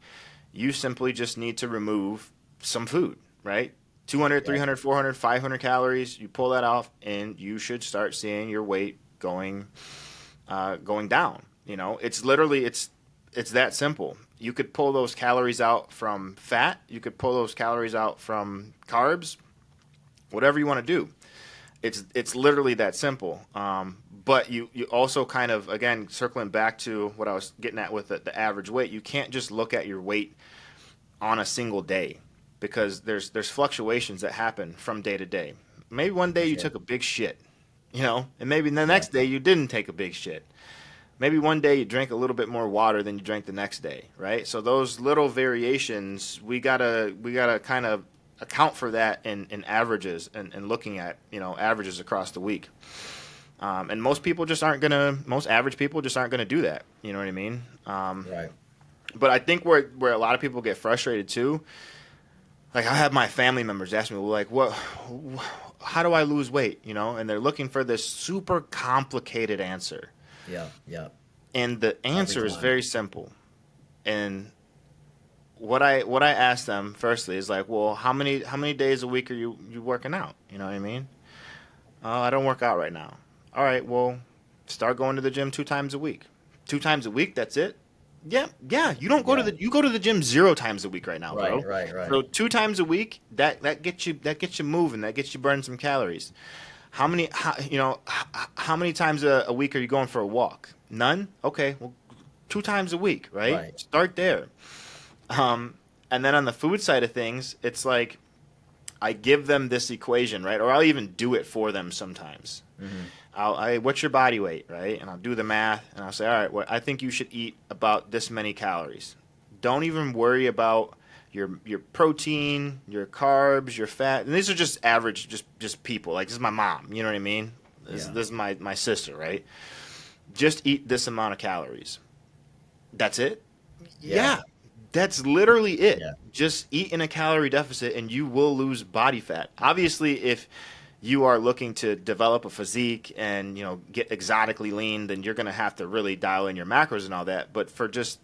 you simply just need to remove some food, right? 200, Yeah. 300, 400, 500 calories. You pull that off, and you should start seeing your weight going down. It's that simple. You could pull those calories out from fat. You could pull those calories out from carbs. Whatever you want to do. It's literally that simple. But you also kind of, again, circling back to what I was getting at with the average weight. You can't just look at your weight on a single day, because there's fluctuations that happen from day to day. Maybe one day For you sure. took a big shit, and maybe the Yeah. next day you didn't take a big shit. Maybe one day you drank a little bit more water than you drank the next day, right? So those little variations, we gotta kind of account for that in averages, and looking at averages across the week. And most average people just aren't gonna do that. You know what I mean? Right. But I think where a lot of people get frustrated too, like I have my family members ask me, well, like, how do I lose weight? And they're looking for this super complicated answer. Yeah. Yeah. And the Every answer is time. very simple. And what I ask them firstly is like, well, how many days a week are you working out? You know what I mean? Oh, I don't work out right now. All right, well, start going to the gym 2 times a week. 2 times a week, that's it. Yeah, yeah. Yeah. You go to the gym 0 times a week right now, Right. bro. Right. Right. So 2 times a week, that gets you moving. That gets you burning some calories. How many times a week are you going for a walk? None. Okay, well, 2 times a week, right? Right. Start there. Um, and then on the food side of things, it's like I give them this equation, right? Or I'll even do it for them sometimes. Hmm. What's your body weight, right? And I'll do the math, and I'll say, all right, well, I think you should eat about this many calories. Don't even worry about your protein, your carbs, your fat. And these are just average, just people. Like, this is my mom. You know what I mean? This, Yeah. this is my sister, right? Just eat this amount of calories. That's it? Yeah. Yeah, that's literally it. Yeah. Just eat in a calorie deficit and you will lose body fat. Obviously, if you are looking to develop a physique and, get exotically lean, then you're going to have to really dial in your macros and all that. But for just,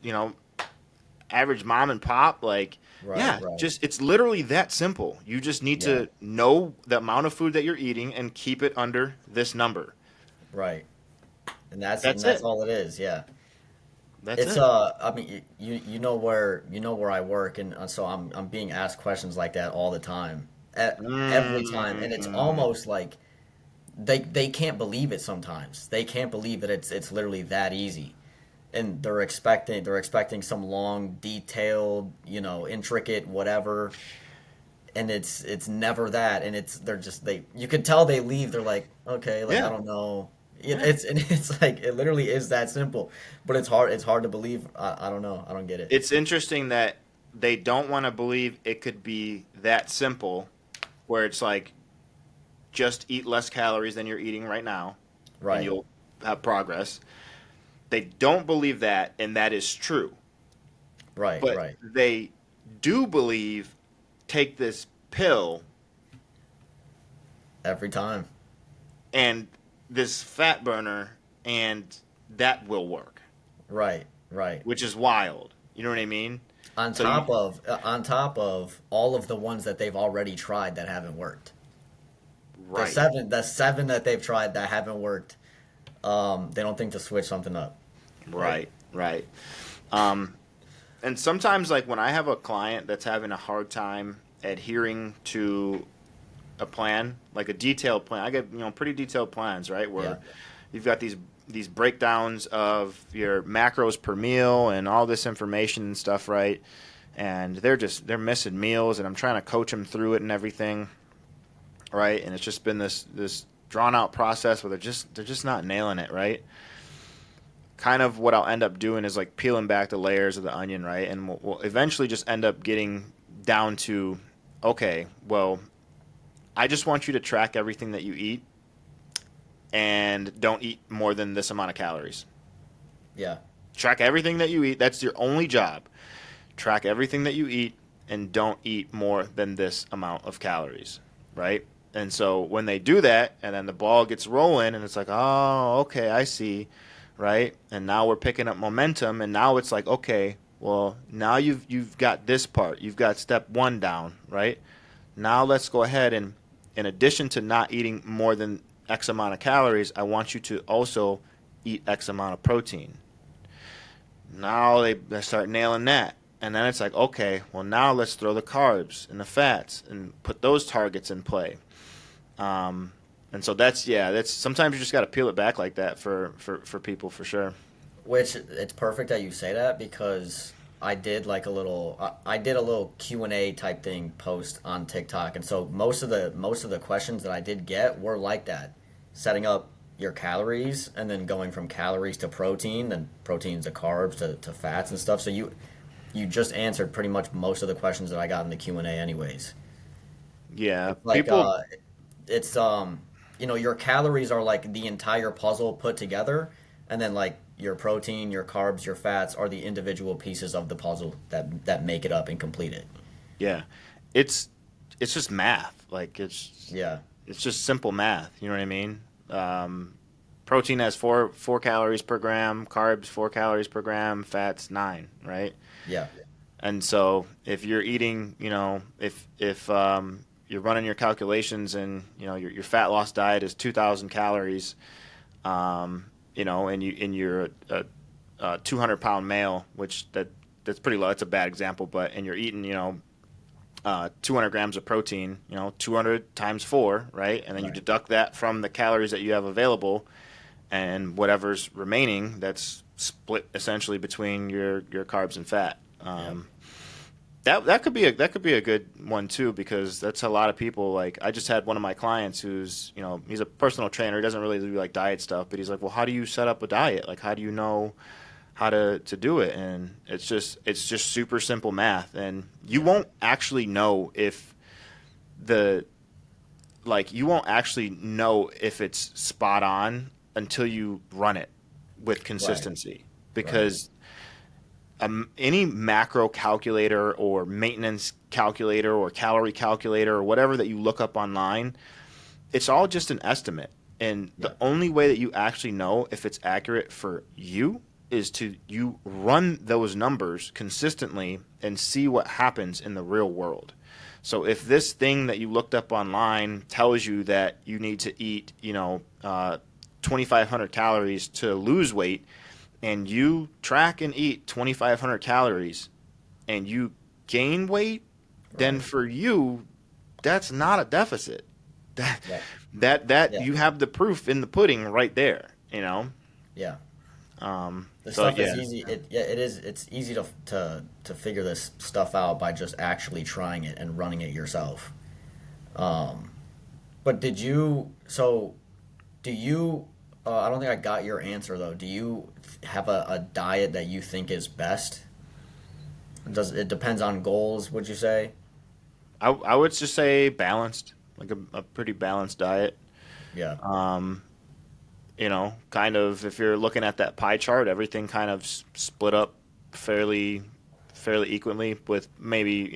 average mom and pop, like, Right. yeah, Right. just it's literally that simple. You just need Yeah. to know the amount of food that you're eating and keep it under this number. Right. And That's that's it. all it is. Yeah. That's It's it. I mean you know where I work, and so I'm being asked questions like that all the time. Every time, and it's Mm. almost like they can't believe it sometimes. They can't believe that it's literally that easy. And they're expecting some long, detailed, intricate whatever, and it's never that, and they're just they you can tell they leave, they're like, okay, like I Yeah. don't know. Yeah. It's like it literally is that simple, but it's hard to believe. I don't know, I don't get it. It's interesting that they don't want to believe it could be that simple, where it's like just eat less calories than you're eating right now, and Right, you'll have progress. They don't believe that, and that is true. right, But right. they do believe take this pill Every time. and this fat burner, and that will work, Right, right. which is wild. You know what I mean? So you On top of all of the ones that they've already tried that haven't worked. right, The seven that they've tried that haven't worked, they don't think to switch something up. Right. right. Um, and sometimes, like when I have a client that's having a hard time adhering to a plan, like a detailed plan, I get pretty detailed plans, right? Yeah. Where you've got these breakdowns of your macros per meal and all this information and stuff, right? And they're missing meals, and I'm trying to coach them through it and everything, right? And it's just been this drawn out process where they're just not nailing it, right? Kind of what I'll end up doing is like peeling back the layers of the onion, right? And we'll eventually just end up getting down to, okay, well, I just want you to track everything that you eat and don't eat more than this amount of calories. Yeah. Track everything that you eat. That's your only job. Track everything that you eat and don't eat more than this amount of calories, right? And so when they do that, and then the ball gets rolling, and it's like, oh, okay, I see, right? And now we're picking up momentum, and now it's like, okay, well, now you've got this part, you've got step one down, right? Now let's go ahead and, in addition to not eating more than X amount of calories, I want you to also eat X amount of protein. Now they start nailing that. And then it's like, okay, well, now let's throw the carbs and the fats and put those targets in play. Um, and so that's sometimes you just got to peel it back like that for people for sure. Which it's perfect that you say that, because I did a little Q&A type thing post on TikTok, and so most of the questions that I did get were like that, setting up your calories and then going from calories to protein, then proteins to carbs to fats and stuff. So you just answered pretty much most of the questions that I got in the Q&A anyways. Yeah, It's like people. it's your calories are like the entire puzzle put together, and then like your protein, your carbs, your fats are the individual pieces of the puzzle that make it up and complete it. Yeah, it's it's just math. Like Yeah. it's just simple math. You know what I mean? Um, Protein has four calories per gram, carbs 4 calories per gram, fats 9, right? Yeah. And so if you're eating, if you're running your calculations and your fat loss diet is 2,000 calories, and you're a 200-pound male, which that's pretty low. That's a bad example, but and you're eating 200 grams of protein, 200 times 4, right? And then you Right. deduct that from the calories that you have available, and whatever's remaining, that's split essentially between your carbs and fat. Yeah. That could be a good one too, because that's a lot of people. Like I just had one of my clients who's he's a personal trainer. He doesn't really do like diet stuff, but he's like, well, how do you set up a diet? Like how do you know how to do it? And it's just super simple math, and you Yeah. won't actually know if the you won't actually know if it's spot on until you run it with Right. consistency, Right. because any macro calculator or maintenance calculator or calorie calculator or whatever that you look up online, it's all just an estimate. And the Yeah. only way that you actually know if it's accurate for you is to you run those numbers consistently and see what happens in the real world. So if this thing that you looked up online tells you that you need to eat, 2,500 calories to lose weight, and you track and eat 2,500 calories, and you gain weight, then Right. for you, that's not a deficit. That Yeah. that Yeah. you have the proof in the pudding right there. You know. Yeah. The So stuff is yeah, easy. Yeah, it is. It's easy to figure this stuff out by just actually trying it and running it yourself. Um, but did you? So do you? I don't think I got your answer though. Do you have a diet that you think is best? Does it depends on goals? Would you say? I would just say balanced, like a pretty balanced diet. Yeah. Um, kind of if you're looking at that pie chart, everything kind of split up fairly equally with maybe,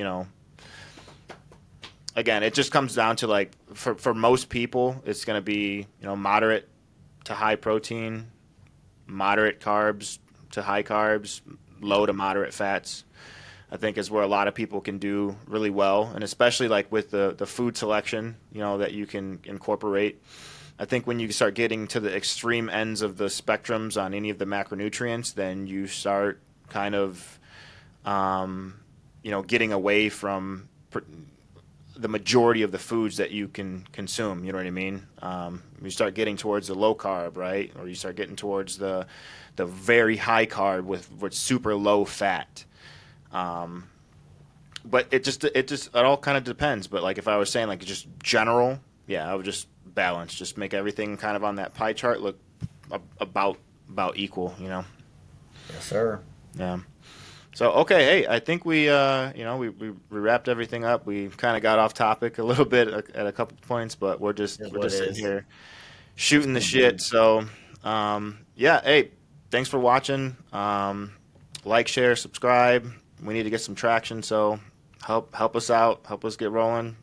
again, it just comes down to like for most people, it's going to be, moderate to high protein, moderate carbs to high carbs, low Yeah. to moderate fats. I think is where a lot of people can do really well, and especially like with the food selection, that you can incorporate. I think when you start getting to the extreme ends of the spectrums on any of the macronutrients, then you start kind of, getting away from the majority of the foods that you can consume. You know what I mean? You start getting towards the low carb, right? Or you start getting towards the very high carb with super low fat. Um, but it all kind of depends. But like if I was saying like just general, yeah, I would just balance, just make everything kind of on that pie chart look about equal. Yes, sir. Yeah. So okay, hey, I think we wrapped everything up. We kind of got off topic a little bit at a couple points, but we're just Is we're what it just sitting is. here shooting the shit. Indeed. So yeah, hey, thanks for watching. Like, share, subscribe. We need to get some traction, so help us out, help us get rolling,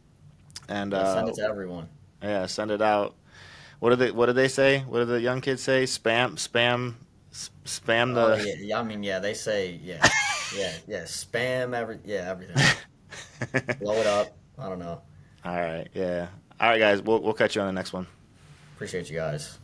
and Yeah. Send it to everyone. yeah, send it out. What do they say? What do the young kids say? Spam Oh the. yeah, yeah. I mean, yeah. They say, yeah, yeah, yeah. Spam everything. Blow it up. I don't know. All right, yeah. All right, guys. We'll catch you on the next one. Appreciate you guys.